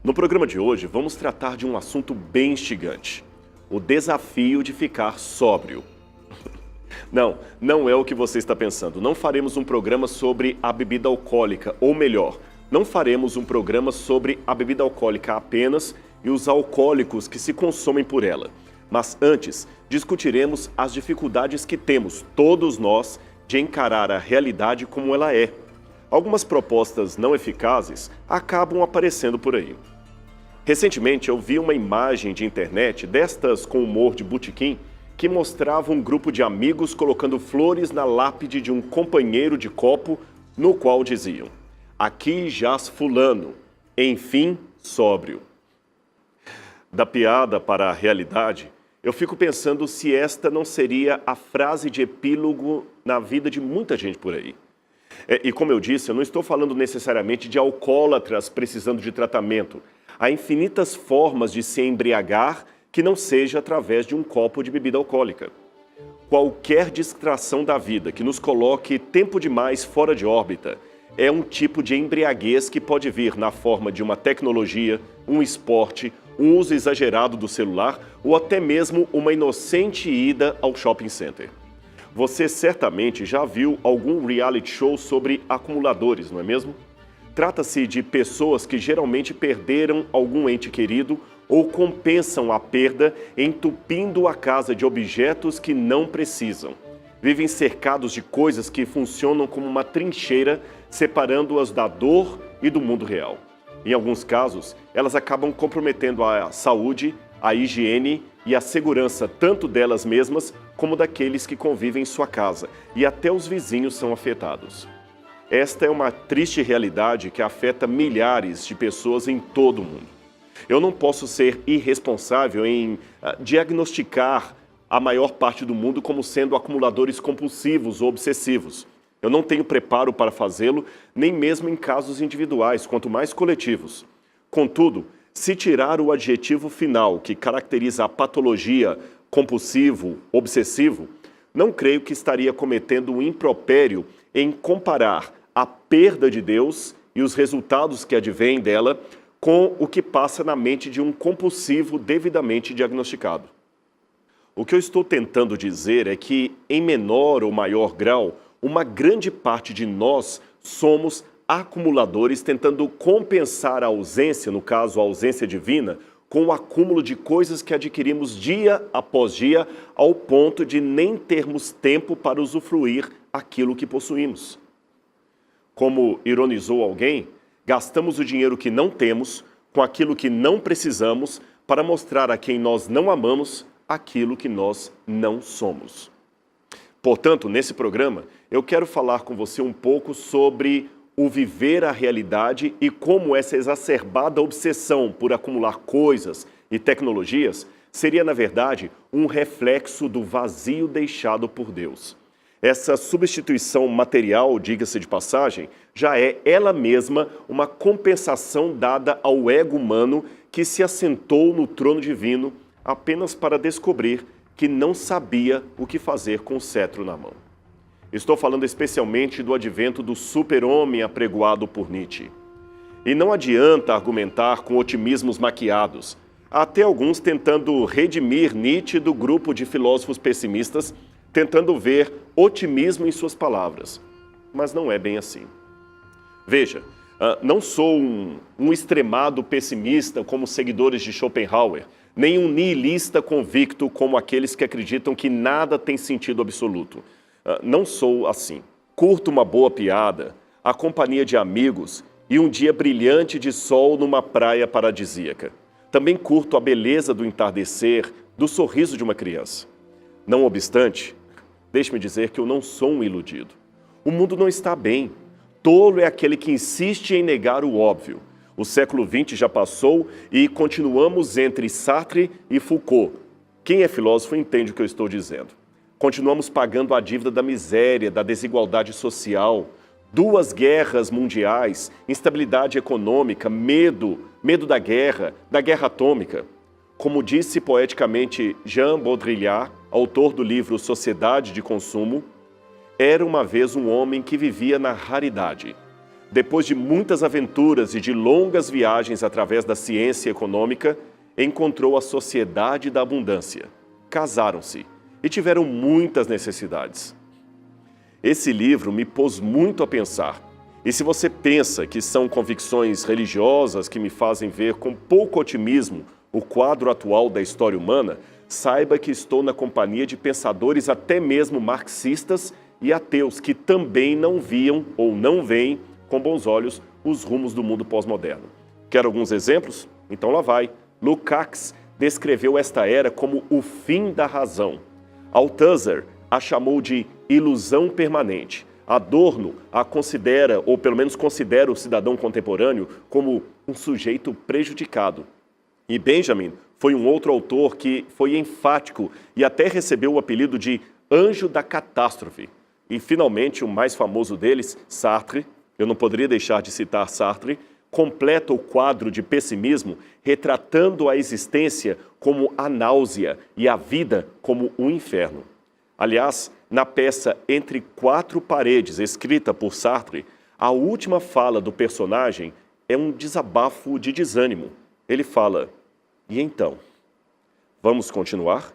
No programa de hoje, vamos tratar de um assunto bem instigante: o desafio de ficar sóbrio. Não é o que você está pensando. Não faremos um programa sobre a bebida alcoólica, ou melhor, não faremos um programa sobre a bebida alcoólica apenas e os alcoólicos que se consomem por ela. Mas antes, discutiremos as dificuldades que temos, todos nós, de encarar a realidade como ela é. Algumas propostas não eficazes acabam aparecendo por aí. Recentemente eu vi uma imagem de internet, destas com humor de botequim, que mostrava um grupo de amigos colocando flores na lápide de um companheiro de copo, no qual diziam: "Aqui jaz fulano, enfim sóbrio". Da piada para a realidade, eu fico pensando se esta não seria a frase de epílogo na vida de muita gente por aí. E como eu disse, eu não estou falando necessariamente de alcoólatras precisando de tratamento. Há infinitas formas de se embriagar que não seja através de um copo de bebida alcoólica. Qualquer distração da vida que nos coloque tempo demais fora de órbita é um tipo de embriaguez que pode vir na forma de uma tecnologia, um esporte, um uso exagerado do celular ou até mesmo uma inocente ida ao shopping center. Você certamente já viu algum reality show sobre acumuladores, não é mesmo? Trata-se de pessoas que geralmente perderam algum ente querido ou compensam a perda entupindo a casa de objetos que não precisam. Vivem cercados de coisas que funcionam como uma trincheira, separando-as da dor e do mundo real. Em alguns casos, elas acabam comprometendo a saúde, a higiene e a segurança tanto delas mesmas como daqueles que convivem em sua casa, e até os vizinhos são afetados. Esta é uma triste realidade que afeta milhares de pessoas em todo o mundo. Eu não posso ser irresponsável em diagnosticar a maior parte do mundo como sendo acumuladores compulsivos ou obsessivos. Eu não tenho preparo para fazê-lo, nem mesmo em casos individuais, quanto mais coletivos. Contudo, se tirar o adjetivo final que caracteriza a patologia compulsivo, obsessivo, não creio que estaria cometendo um impropério em comparar a perda de Deus e os resultados que advêm dela com o que passa na mente de um compulsivo devidamente diagnosticado. O que eu estou tentando dizer é que, em menor ou maior grau, uma grande parte de nós somos acumuladores tentando compensar a ausência, no caso a ausência divina, com o acúmulo de coisas que adquirimos dia após dia, ao ponto de nem termos tempo para usufruir aquilo que possuímos. Como ironizou alguém, gastamos o dinheiro que não temos com aquilo que não precisamos para mostrar a quem nós não amamos aquilo que nós não somos. Portanto, nesse programa, eu quero falar com você um pouco sobre o viver a realidade e como essa exacerbada obsessão por acumular coisas e tecnologias seria, na verdade, um reflexo do vazio deixado por Deus. Essa substituição material, diga-se de passagem, já é ela mesma uma compensação dada ao ego humano que se assentou no trono divino apenas para descobrir que não sabia o que fazer com o cetro na mão. Estou falando especialmente do advento do super-homem apregoado por Nietzsche. E não adianta argumentar com otimismos maquiados. Há até alguns tentando redimir Nietzsche do grupo de filósofos pessimistas, tentando ver otimismo em suas palavras. Mas não é bem assim. Veja, não sou um extremado pessimista como seguidores de Schopenhauer, nem um nihilista convicto como aqueles que acreditam que nada tem sentido absoluto. Não sou assim. Curto uma boa piada, a companhia de amigos e um dia brilhante de sol numa praia paradisíaca. Também curto a beleza do entardecer, do sorriso de uma criança. Não obstante, deixe-me dizer que eu não sou um iludido. O mundo não está bem. Tolo é aquele que insiste em negar o óbvio. O século XX já passou e continuamos entre Sartre e Foucault. Quem é filósofo entende o que eu estou dizendo. Continuamos pagando a dívida da miséria, da desigualdade social, 2 guerras mundiais, instabilidade econômica, medo da guerra atômica. Como disse poeticamente Jean Baudrillard, autor do livro Sociedade de Consumo, era uma vez um homem que vivia na raridade. depois de muitas aventuras e de longas viagens através da ciência econômica, encontrou a sociedade da abundância. Casaram-se e tiveram muitas necessidades. Esse livro me pôs muito a pensar. E se você pensa que são convicções religiosas que me fazem ver com pouco otimismo o quadro atual da história humana, saiba que estou na companhia de pensadores até mesmo marxistas e ateus que também não viam ou não veem com bons olhos os rumos do mundo pós-moderno. Quer alguns exemplos? Então lá vai. Lukács descreveu esta era como o fim da razão. Althusser a chamou de ilusão permanente. Adorno a considera, ou pelo menos considera o cidadão contemporâneo como um sujeito prejudicado. E Benjamin foi um outro autor que foi enfático e até recebeu o apelido de anjo da catástrofe. E finalmente o mais famoso deles, Sartre, eu não poderia deixar de citar Sartre, completa o quadro de pessimismo retratando a existência como a náusea e a vida como um inferno. Aliás, na peça Entre Quatro Paredes, escrita por Sartre, a última fala do personagem é um desabafo de desânimo. Ele fala, e então? Vamos continuar?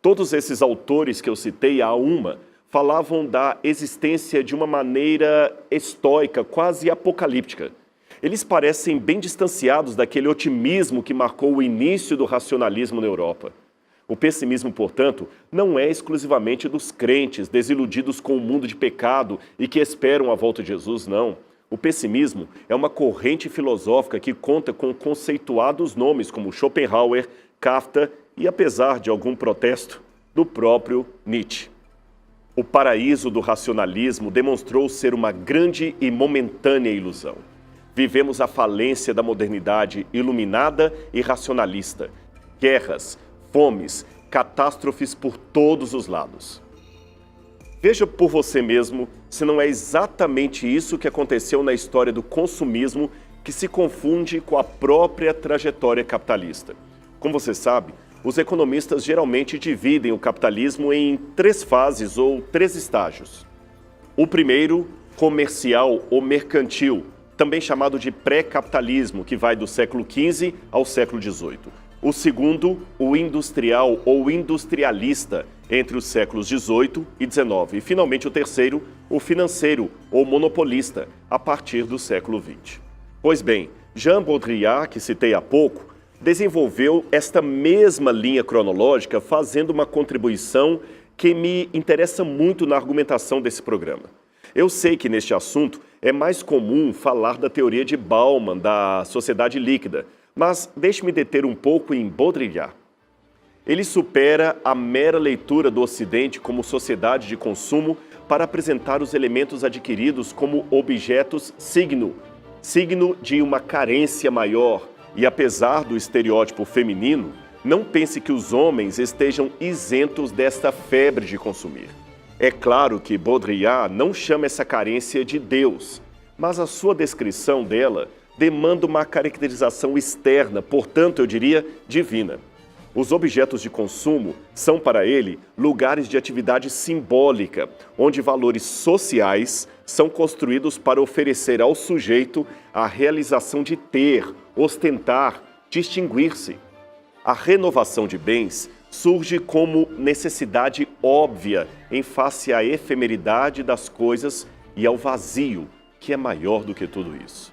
Todos esses autores que eu citei, há uma, falavam da existência de uma maneira estoica, quase apocalíptica. Eles parecem bem distanciados daquele otimismo que marcou o início do racionalismo na Europa. O pessimismo, portanto, não é exclusivamente dos crentes desiludidos com o mundo de pecado e que esperam a volta de Jesus, não. O pessimismo é uma corrente filosófica que conta com conceituados nomes como Schopenhauer, Kafka e, apesar de algum protesto, do próprio Nietzsche. O paraíso do racionalismo demonstrou ser uma grande e momentânea ilusão. Vivemos a falência da modernidade iluminada e racionalista. Guerras, fomes, catástrofes por todos os lados. Veja por você mesmo se não é exatamente isso que aconteceu na história do consumismo que se confunde com a própria trajetória capitalista. Como você sabe, os economistas geralmente dividem o capitalismo em 3 fases ou 3 estágios. O primeiro, comercial ou mercantil, também chamado de pré-capitalismo, que vai do século XV ao século XVIII. O segundo, o industrial ou industrialista, entre os séculos XVIII e XIX. E, finalmente, o terceiro, o financeiro ou monopolista, a partir do século XX. Pois bem, Jean Baudrillard, que citei há pouco, desenvolveu esta mesma linha cronológica fazendo uma contribuição que me interessa muito na argumentação desse programa. Eu sei que neste assunto é mais comum falar da teoria de Bauman, da sociedade líquida, mas deixe-me deter um pouco em Baudrillard. Ele supera a mera leitura do Ocidente como sociedade de consumo para apresentar os elementos adquiridos como objetos signo de uma carência maior. E apesar do estereótipo feminino, não pense que os homens estejam isentos desta febre de consumir. É claro que Baudrillard não chama essa carência de Deus, mas a sua descrição dela demanda uma caracterização externa, portanto, eu diria, divina. Os objetos de consumo são, para ele, lugares de atividade simbólica, onde valores sociais são construídos para oferecer ao sujeito a realização de ter, ostentar, distinguir-se. A renovação de bens surge como necessidade óbvia em face à efemeridade das coisas e ao vazio, que é maior do que tudo isso.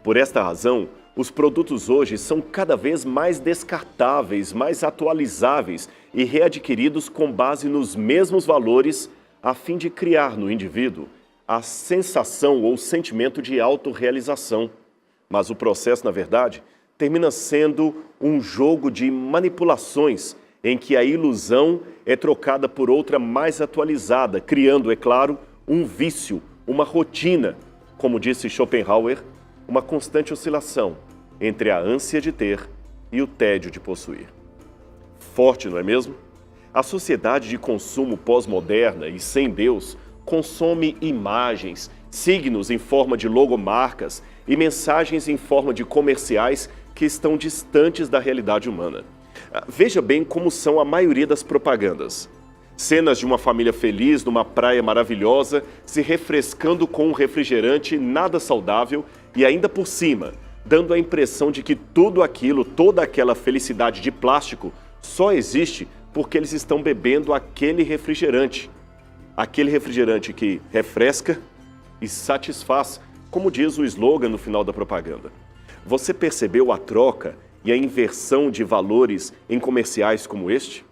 Por esta razão, os produtos hoje são cada vez mais descartáveis, mais atualizáveis e readquiridos com base nos mesmos valores, a fim de criar no indivíduo a sensação ou sentimento de autorrealização. Mas o processo, na verdade, termina sendo um jogo de manipulações em que a ilusão é trocada por outra mais atualizada, criando, é claro, um vício, uma rotina, como disse Schopenhauer, uma constante oscilação entre a ânsia de ter e o tédio de possuir. Forte, não é mesmo? A sociedade de consumo pós-moderna e sem Deus consome imagens, signos em forma de logomarcas e mensagens em forma de comerciais que estão distantes da realidade humana. Veja bem como são a maioria das propagandas. Cenas de uma família feliz numa praia maravilhosa, se refrescando com um refrigerante nada saudável e ainda por cima, dando a impressão de que tudo aquilo, toda aquela felicidade de plástico, só existe porque eles estão bebendo aquele refrigerante. Aquele refrigerante que refresca e satisfaz, como diz o slogan no final da propaganda. Você percebeu a troca e a inversão de valores em comerciais como este?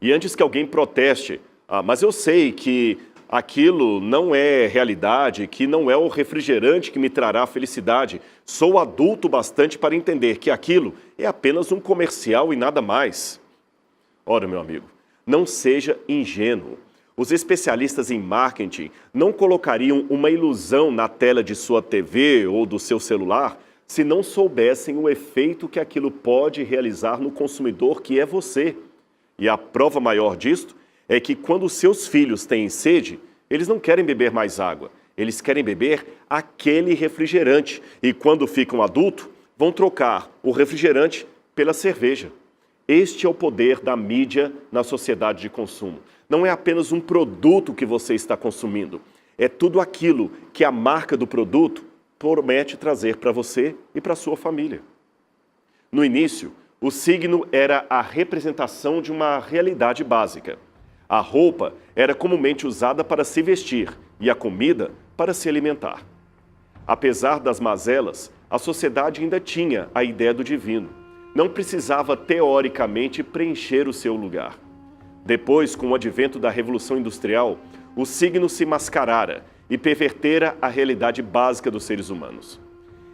E antes que alguém proteste, mas eu sei que aquilo não é realidade, que não é o refrigerante que me trará felicidade. Sou adulto bastante para entender que aquilo é apenas um comercial e nada mais. Ora, meu amigo, não seja ingênuo. Os especialistas em marketing não colocariam uma ilusão na tela de sua TV ou do seu celular se não soubessem o efeito que aquilo pode realizar no consumidor, que é você. E a prova maior disto é que quando seus filhos têm sede, eles não querem beber mais água, eles querem beber aquele refrigerante. E quando ficam adultos, vão trocar o refrigerante pela cerveja. Este é o poder da mídia na sociedade de consumo. Não é apenas um produto que você está consumindo, é tudo aquilo que a marca do produto promete trazer para você e para a sua família. No início, o signo era a representação de uma realidade básica. A roupa era comumente usada para se vestir e a comida para se alimentar. Apesar das mazelas, a sociedade ainda tinha a ideia do divino. Não precisava teoricamente preencher o seu lugar. Depois, com o advento da Revolução Industrial, o signo se mascarara e pervertera a realidade básica dos seres humanos.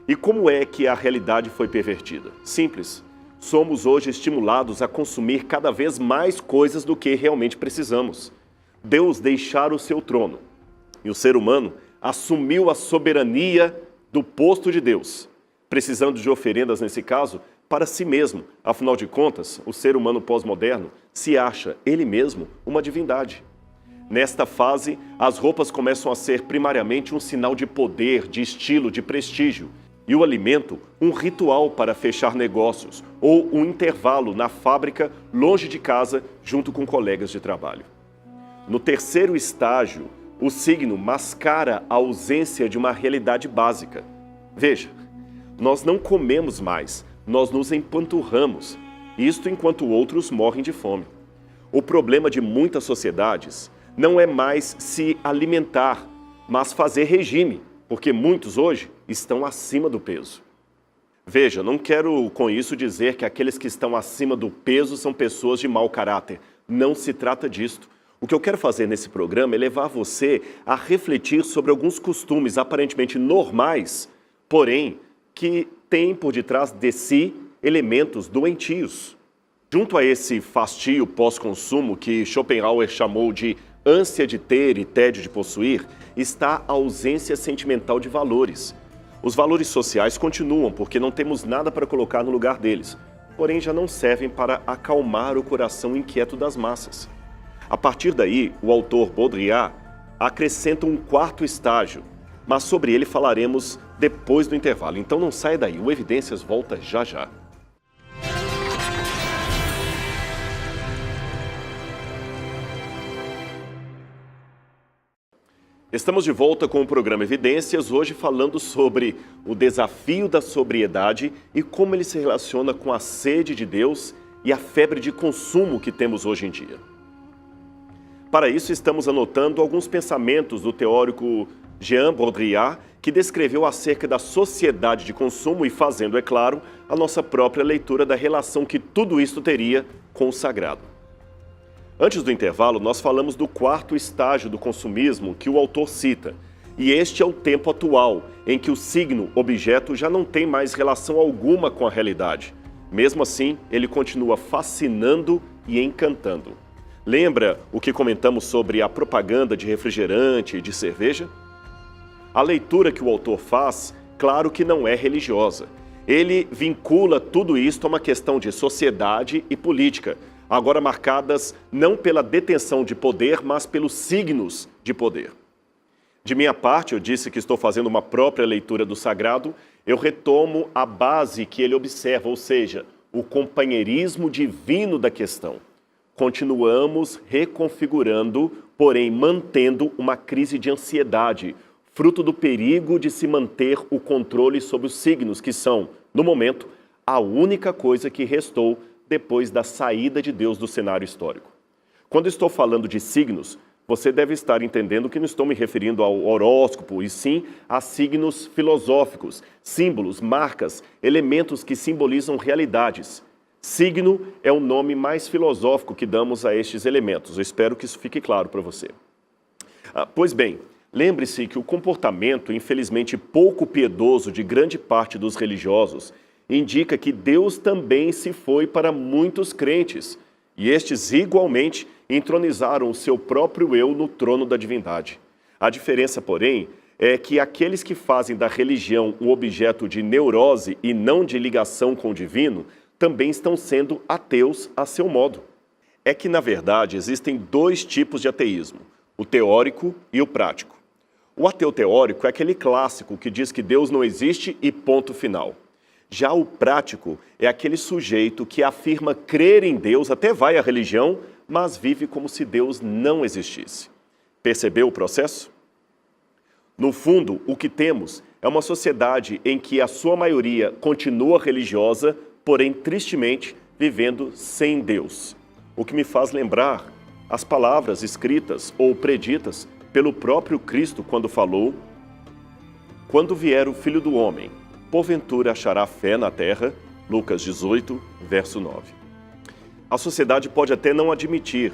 E como é que a realidade foi pervertida? Simples. Somos hoje estimulados a consumir cada vez mais coisas do que realmente precisamos. Deus deixara o seu trono e o ser humano assumiu a soberania do posto de Deus, precisando de oferendas, nesse caso, para si mesmo. Afinal de contas, o ser humano pós-moderno se acha, ele mesmo, uma divindade. Nesta fase, as roupas começam a ser primariamente um sinal de poder, de estilo, de prestígio. E o alimento, um ritual para fechar negócios ou um intervalo na fábrica, longe de casa, junto com colegas de trabalho. No terceiro estágio, o signo mascara a ausência de uma realidade básica. Veja, nós não comemos mais, nós nos empanturramos, isto enquanto outros morrem de fome. O problema de muitas sociedades não é mais se alimentar, mas fazer regime, porque muitos hoje estão acima do peso. Veja, não quero com isso dizer que aqueles que estão acima do peso são pessoas de mau caráter. Não se trata disto. O que eu quero fazer nesse programa é levar você a refletir sobre alguns costumes aparentemente normais, porém, que têm por detrás de si elementos doentios. Junto a esse fastio pós-consumo que Schopenhauer chamou de ânsia de ter e tédio de possuir, está a ausência sentimental de valores. Os valores sociais continuam porque não temos nada para colocar no lugar deles, porém já não servem para acalmar o coração inquieto das massas. A partir daí, o autor Baudrillard acrescenta um quarto estágio, mas sobre ele falaremos depois do intervalo. Então não saia daí, o Evidências volta já já. Estamos de volta com o programa Evidências, hoje falando sobre o desafio da sobriedade e como ele se relaciona com a sede de Deus e a febre de consumo que temos hoje em dia. Para isso, estamos anotando alguns pensamentos do teórico Jean Baudrillard, que descreveu acerca da sociedade de consumo e fazendo, é claro, a nossa própria leitura da relação que tudo isso teria com o sagrado. Antes do intervalo, nós falamos do quarto estágio do consumismo que o autor cita. E este é o tempo atual, em que o signo objeto já não tem mais relação alguma com a realidade. Mesmo assim, ele continua fascinando e encantando. Lembra o que comentamos sobre a propaganda de refrigerante e de cerveja? A leitura que o autor faz, claro que não é religiosa. Ele vincula tudo isto a uma questão de sociedade e política, agora marcadas não pela detenção de poder, mas pelos signos de poder. De minha parte, eu disse que estou fazendo uma própria leitura do sagrado, eu retomo a base que ele observa, ou seja, o companheirismo divino da questão. Continuamos reconfigurando, porém mantendo uma crise de ansiedade, fruto do perigo de se manter o controle sobre os signos, que são, no momento, a única coisa que restou depois da saída de Deus do cenário histórico. Quando estou falando de signos, você deve estar entendendo que não estou me referindo ao horóscopo, e sim a signos filosóficos, símbolos, marcas, elementos que simbolizam realidades. Signo é o nome mais filosófico que damos a estes elementos. Eu espero que isso fique claro para você. Pois bem, lembre-se que o comportamento, infelizmente pouco piedoso de grande parte dos religiosos, indica que Deus também se foi para muitos crentes, e estes igualmente entronizaram o seu próprio eu no trono da divindade. A diferença, porém, é que aqueles que fazem da religião um objeto de neurose e não de ligação com o divino, também estão sendo ateus a seu modo. É que, na verdade, existem dois tipos de ateísmo, o teórico e o prático. O ateu teórico é aquele clássico que diz que Deus não existe e ponto final. Já o prático é aquele sujeito que afirma crer em Deus, até vai à religião, mas vive como se Deus não existisse. Percebeu o processo? No fundo, o que temos é uma sociedade em que a sua maioria continua religiosa, porém, tristemente, vivendo sem Deus. O que me faz lembrar as palavras escritas ou preditas pelo próprio Cristo quando falou: quando vier o Filho do Homem, porventura achará fé na terra? Lucas 18, verso 9. A sociedade pode até não admitir,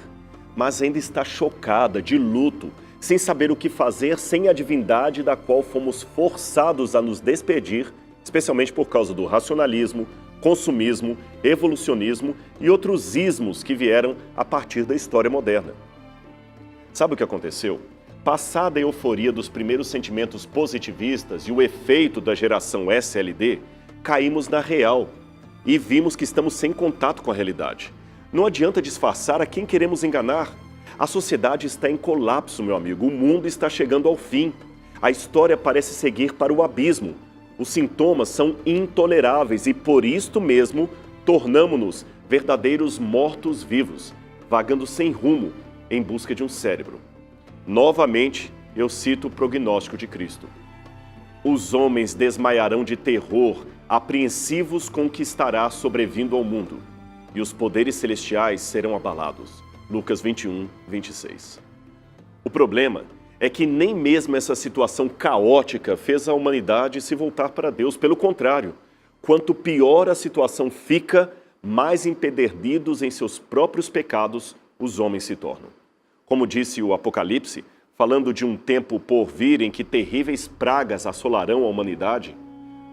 mas ainda está chocada, de luto, sem saber o que fazer sem a divindade da qual fomos forçados a nos despedir, especialmente por causa do racionalismo, consumismo, evolucionismo e outros ismos que vieram a partir da história moderna. Sabe o que aconteceu? Passada a euforia dos primeiros sentimentos positivistas e o efeito da geração SLD, caímos na real e vimos que estamos sem contato com a realidade. Não adianta disfarçar a quem queremos enganar. A sociedade está em colapso, meu amigo. O mundo está chegando ao fim. A história parece seguir para o abismo. Os sintomas são intoleráveis e, por isto mesmo, tornamo-nos verdadeiros mortos-vivos, vagando sem rumo em busca de um cérebro. Novamente, eu cito o prognóstico de Cristo. Os homens desmaiarão de terror, apreensivos com o que estará sobrevindo ao mundo, e os poderes celestiais serão abalados. Lucas 21, 26. O problema é que nem mesmo essa situação caótica fez a humanidade se voltar para Deus. Pelo contrário, quanto pior a situação fica, mais empedernidos em seus próprios pecados os homens se tornam. Como disse o Apocalipse, falando de um tempo por vir em que terríveis pragas assolarão a humanidade,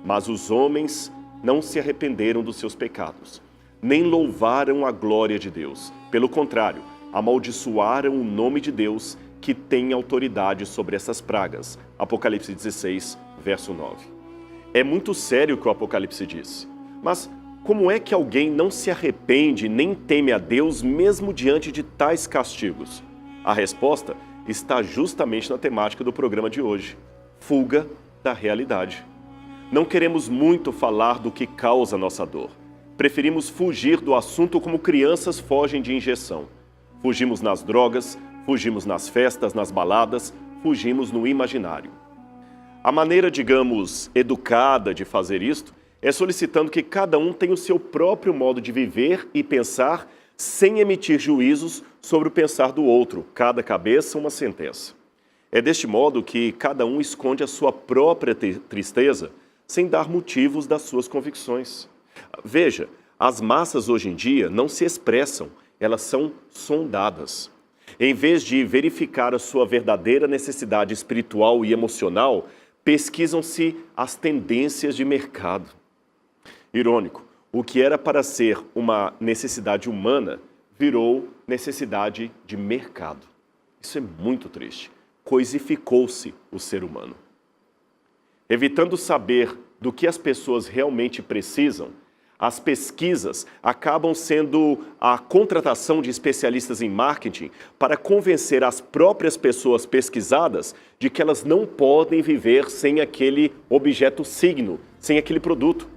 mas os homens não se arrependeram dos seus pecados, nem louvaram a glória de Deus. Pelo contrário, amaldiçoaram o nome de Deus, que tem autoridade sobre essas pragas. Apocalipse 16, verso 9. É muito sério o que o Apocalipse diz. Mas como é que alguém não se arrepende nem teme a Deus mesmo diante de tais castigos? A resposta está justamente na temática do programa de hoje: fuga da realidade. Não queremos muito falar do que causa nossa dor. Preferimos fugir do assunto como crianças fogem de injeção. Fugimos nas drogas, fugimos nas festas, nas baladas, fugimos no imaginário. A maneira, digamos, educada de fazer isto é solicitando que cada um tenha o seu próprio modo de viver e pensar sem emitir juízos sobre o pensar do outro, cada cabeça uma sentença. É deste modo que cada um esconde a sua própria tristeza sem dar motivos das suas convicções. Veja, as massas hoje em dia não se expressam, elas são sondadas. Em vez de verificar a sua verdadeira necessidade espiritual e emocional, pesquisam-se as tendências de mercado. Irônico, o que era para ser uma necessidade humana virou necessidade de mercado. Isso é muito triste. Coisificou-se o ser humano. Evitando saber do que as pessoas realmente precisam, as pesquisas acabam sendo a contratação de especialistas em marketing para convencer as próprias pessoas pesquisadas de que elas não podem viver sem aquele objeto signo, sem aquele produto.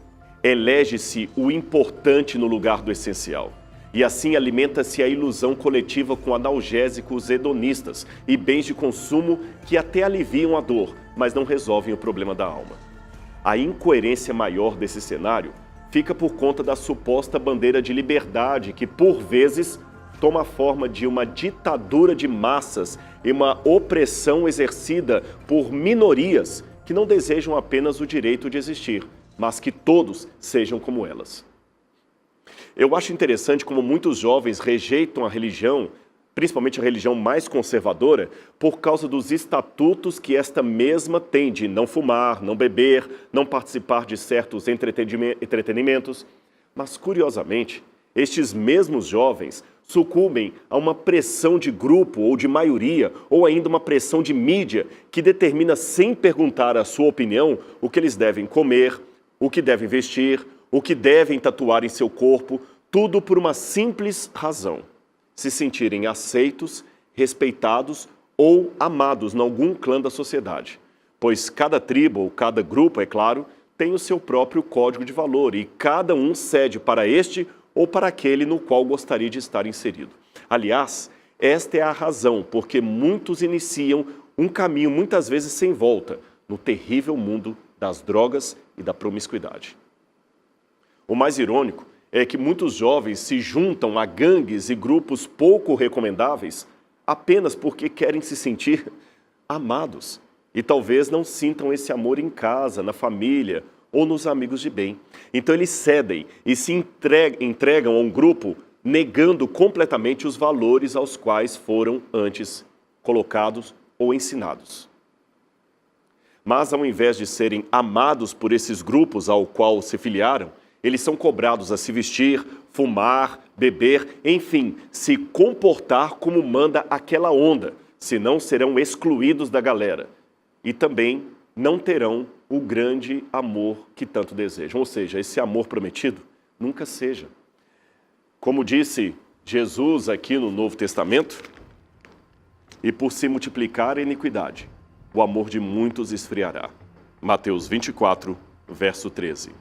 Elege-se o importante no lugar do essencial. E assim alimenta-se a ilusão coletiva com analgésicos hedonistas e bens de consumo que até aliviam a dor, mas não resolvem o problema da alma. A incoerência maior desse cenário fica por conta da suposta bandeira de liberdade que, por vezes, toma a forma de uma ditadura de massas e uma opressão exercida por minorias que não desejam apenas o direito de existir, mas que todos sejam como elas. Eu acho interessante como muitos jovens rejeitam a religião, principalmente a religião mais conservadora, por causa dos estatutos que esta mesma tem de não fumar, não beber, não participar de certos entretenimentos. Mas, curiosamente, estes mesmos jovens sucumbem a uma pressão de grupo ou de maioria, ou ainda uma pressão de mídia que determina, sem perguntar a sua opinião, o que eles devem comer, o que devem vestir, o que devem tatuar em seu corpo, tudo por uma simples razão: se sentirem aceitos, respeitados ou amados em algum clã da sociedade. Pois cada tribo ou cada grupo, é claro, tem o seu próprio código de valor e cada um cede para este ou para aquele no qual gostaria de estar inserido. Aliás, esta é a razão porque muitos iniciam um caminho muitas vezes sem volta no terrível mundo das drogas e da promiscuidade. O mais irônico é que muitos jovens se juntam a gangues e grupos pouco recomendáveis apenas porque querem se sentir amados e talvez não sintam esse amor em casa, na família ou nos amigos de bem. Então eles cedem e se entregam a um grupo negando completamente os valores aos quais foram antes colocados ou ensinados. Mas ao invés de serem amados por esses grupos ao qual se filiaram, eles são cobrados a se vestir, fumar, beber, enfim, se comportar como manda aquela onda, senão serão excluídos da galera. E também não terão o grande amor que tanto desejam. Ou seja, esse amor prometido nunca seja. Como disse Jesus aqui no Novo Testamento, e por se multiplicar a iniquidade, o amor de muitos esfriará. Mateus 24, verso 13.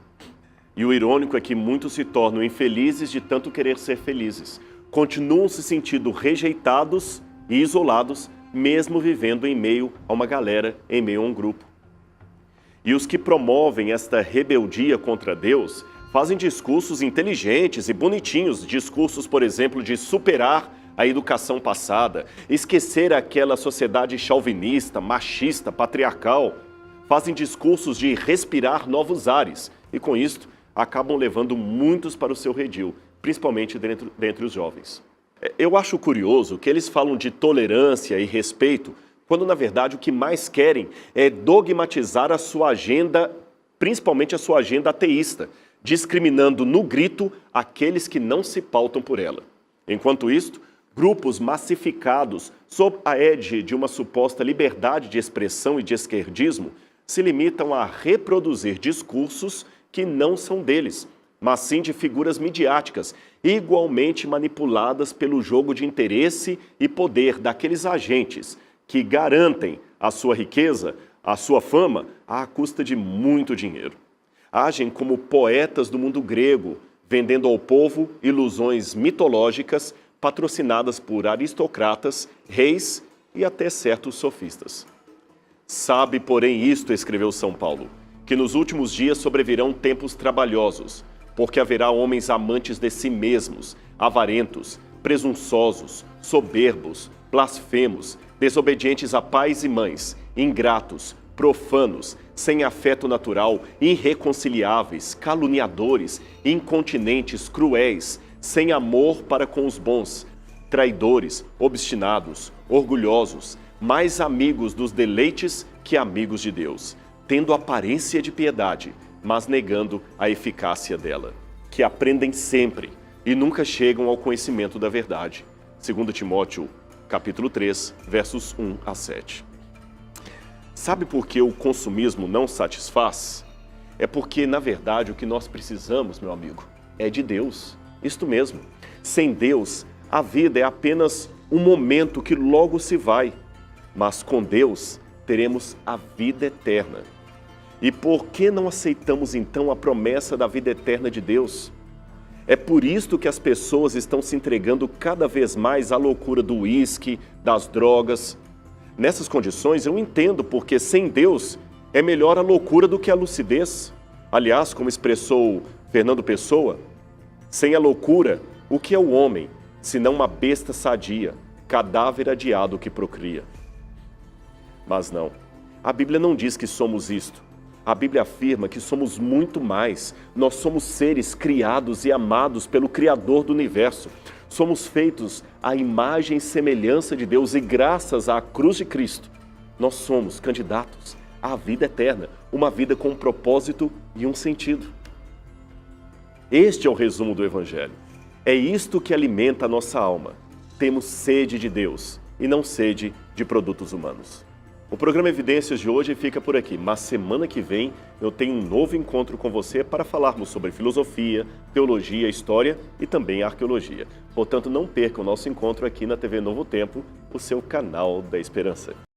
E o irônico é que muitos se tornam infelizes de tanto querer ser felizes. Continuam se sentindo rejeitados e isolados, mesmo vivendo em meio a uma galera, em meio a um grupo. E os que promovem esta rebeldia contra Deus fazem discursos inteligentes e bonitinhos, discursos, por exemplo, de superar a educação passada, esquecer aquela sociedade chauvinista, machista, patriarcal. Fazem discursos de respirar novos ares e, com isto, acabam levando muitos para o seu redil, principalmente dentre os jovens. Eu acho curioso que eles falam de tolerância e respeito, quando na verdade o que mais querem é dogmatizar a sua agenda, principalmente a sua agenda ateísta, discriminando no grito aqueles que não se pautam por ela. Enquanto isto, grupos massificados sob a égide de uma suposta liberdade de expressão e de esquerdismo se limitam a reproduzir discursos que não são deles, mas sim de figuras midiáticas, igualmente manipuladas pelo jogo de interesse e poder daqueles agentes que garantem a sua riqueza, a sua fama, à custa de muito dinheiro. Agem como poetas do mundo grego, vendendo ao povo ilusões mitológicas patrocinadas por aristocratas, reis e até certos sofistas. Sabe, porém, isto, escreveu São Paulo, que nos últimos dias sobrevirão tempos trabalhosos, porque haverá homens amantes de si mesmos, avarentos, presunçosos, soberbos, blasfemos, desobedientes a pais e mães, ingratos, profanos, sem afeto natural, irreconciliáveis, caluniadores, incontinentes, cruéis, sem amor para com os bons, traidores, obstinados, orgulhosos, mais amigos dos deleites que amigos de Deus, tendo aparência de piedade, mas negando a eficácia dela, que aprendem sempre e nunca chegam ao conhecimento da verdade. 2 Timóteo, capítulo 3, versos 1 a 7. Sabe por que o consumismo não satisfaz? É porque, na verdade, o que nós precisamos, meu amigo, é de Deus. Isto mesmo. Sem Deus, a vida é apenas um momento que logo se vai. Mas com Deus, teremos a vida eterna. E por que não aceitamos então a promessa da vida eterna de Deus? É por isto que as pessoas estão se entregando cada vez mais à loucura do uísque, das drogas. Nessas condições, eu entendo porque sem Deus é melhor a loucura do que a lucidez. Aliás, como expressou Fernando Pessoa, sem a loucura, o que é o homem, senão uma besta sadia, cadáver adiado que procria? Mas não, a Bíblia não diz que somos isto. A Bíblia afirma que somos muito mais. Nós somos seres criados e amados pelo Criador do universo. Somos feitos à imagem e semelhança de Deus e graças à cruz de Cristo, nós somos candidatos à vida eterna, uma vida com um propósito e um sentido. Este é o resumo do Evangelho. É isto que alimenta a nossa alma. Temos sede de Deus e não sede de produtos humanos. O programa Evidências de hoje fica por aqui, mas semana que vem eu tenho um novo encontro com você para falarmos sobre filosofia, teologia, história e também arqueologia. Portanto, não perca o nosso encontro aqui na TV Novo Tempo, o seu canal da esperança.